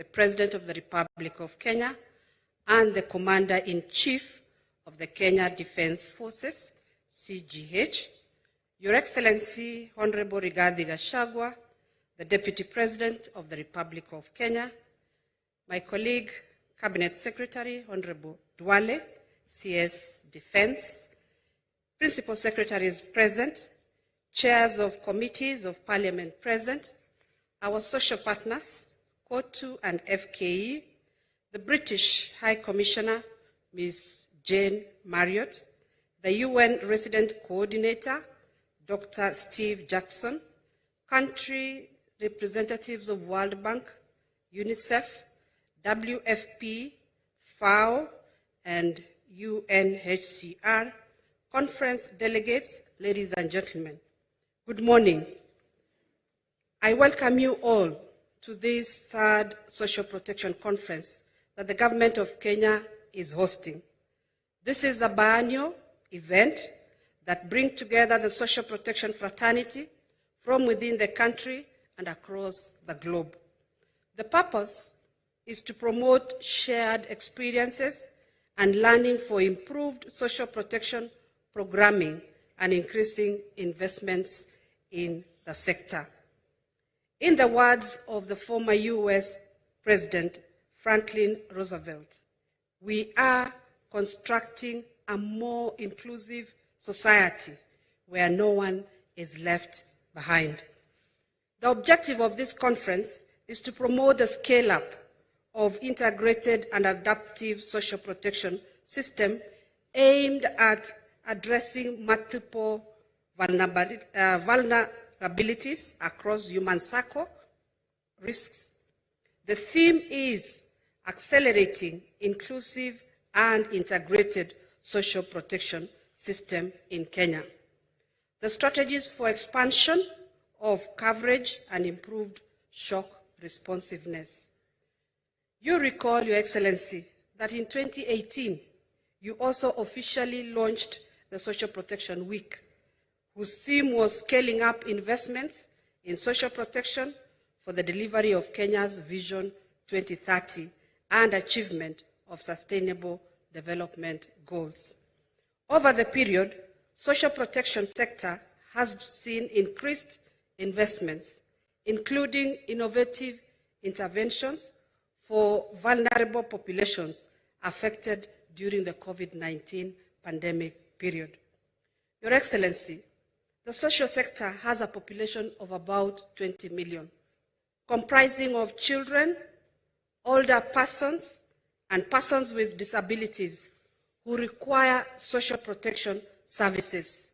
the President of the Republic of Kenya, and the Commander-in-Chief of the Kenya Defence Forces, CGH, Your Excellency Honorable Rigathi Gachagua, the Deputy President of the Republic of Kenya, my colleague, Cabinet Secretary Honorable Duale, CS Defence, Principal Secretaries present, Chairs of Committees of Parliament present, our social partners, COTU and FKE, the British High Commissioner, Ms. Jane Marriott, the UN Resident Coordinator, Dr. Steve Jackson, country representatives of World Bank, UNICEF, WFP, FAO, and UNHCR, conference delegates, ladies and gentlemen, good morning. I welcome you all to this third Social Protection Conference that the Government of Kenya is hosting. This is a biennial event that brings together the social protection fraternity from within the country and across the globe. The purpose is to promote shared experiences and learning for improved social protection programming and increasing investments in the sector. In the words of the former US President Franklin Roosevelt, we are constructing a more inclusive society where no one is left behind. The objective of this conference is to promote the scale-up of integrated and adaptive social protection system aimed at addressing multiple vulnerabilities across human cycle risks. The theme is accelerating inclusive and integrated social protection system in Kenya. The strategies for expansion of coverage and improved shock responsiveness. You recall, Your Excellency, that in 2018, you also officially launched the Social Protection Week, whose theme was scaling up investments in social protection for the delivery of Kenya's Vision 2030 and achievement of sustainable development goals. Over the period, social protection sector has seen increased investments, including innovative interventions for vulnerable populations affected during the COVID-19 pandemic period. Your Excellency, the social sector has a population of about 20 million, comprising of children, older persons, and persons with disabilities who require social protection services.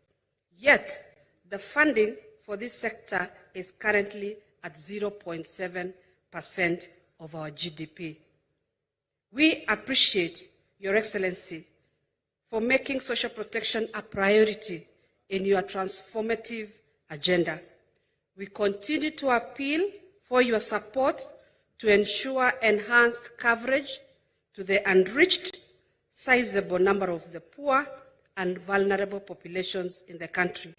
Yet, the funding for this sector is currently at 0.7% of our GDP. We appreciate, Your Excellency, for making social protection a priority in your transformative agenda. We continue to appeal for your support to ensure enhanced coverage to the unreached, sizable number of the poor and vulnerable populations in the country.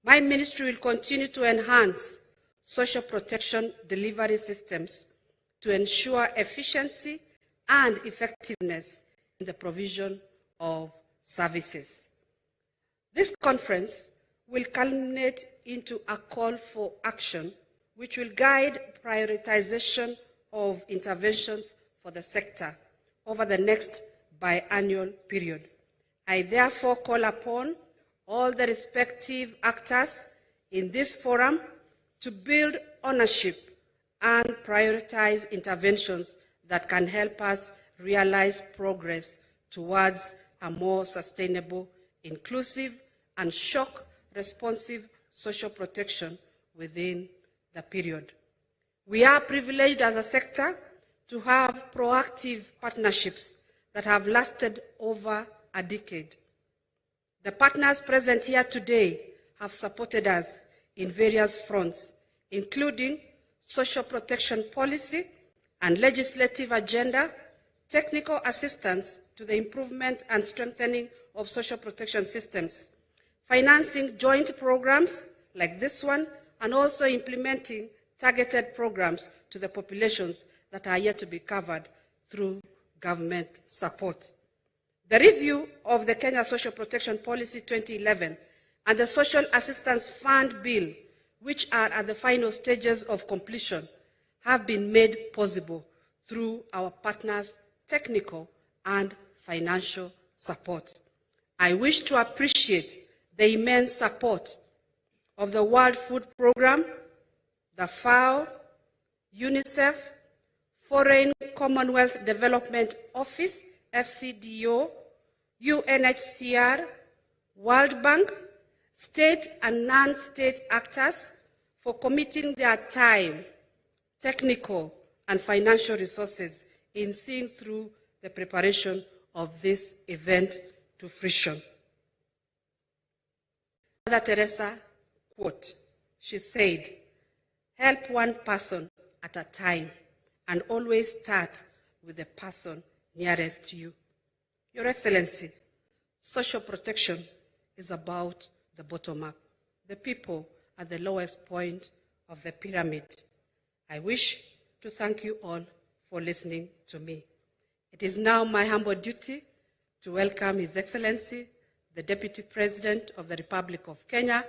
My ministry will continue to enhance social protection delivery systems to ensure efficiency and effectiveness in the provision of services. This conference will culminate into a call for action which will guide prioritization of interventions for the sector over the next biannual period. I therefore call upon all the respective actors in this forum to build ownership and prioritize interventions that can help us realize progress towards a more sustainable, inclusive, and shock-responsive social protection within the period. We are privileged as a sector to have proactive partnerships that have lasted over a decade. The partners present here today have supported us in various fronts, including social protection policy and legislative agenda, technical assistance to the improvement and strengthening of social protection systems, financing joint programs like this one, and also implementing targeted programs to the populations that are yet to be covered through government support. The review of the Kenya Social Protection Policy 2011 and the Social Assistance Fund Bill, which are at the final stages of completion, have been made possible through our partners' technical and financial support. I wish to appreciate the immense support of the World Food Programme, the FAO, UNICEF, Foreign Commonwealth Development Office, FCDO, UNHCR, World Bank, state and non-state actors for committing their time, technical and financial resources in seeing through the preparation of this event to fruition. Mother Teresa, quote, she said, "Help one person at a time and always start with the person nearest to you." Your Excellency, social protection is about the bottom up, the people at the lowest point of the pyramid. I wish to thank you all for listening to me. It is now my humble duty to welcome His Excellency, the Deputy President of the Republic of Kenya,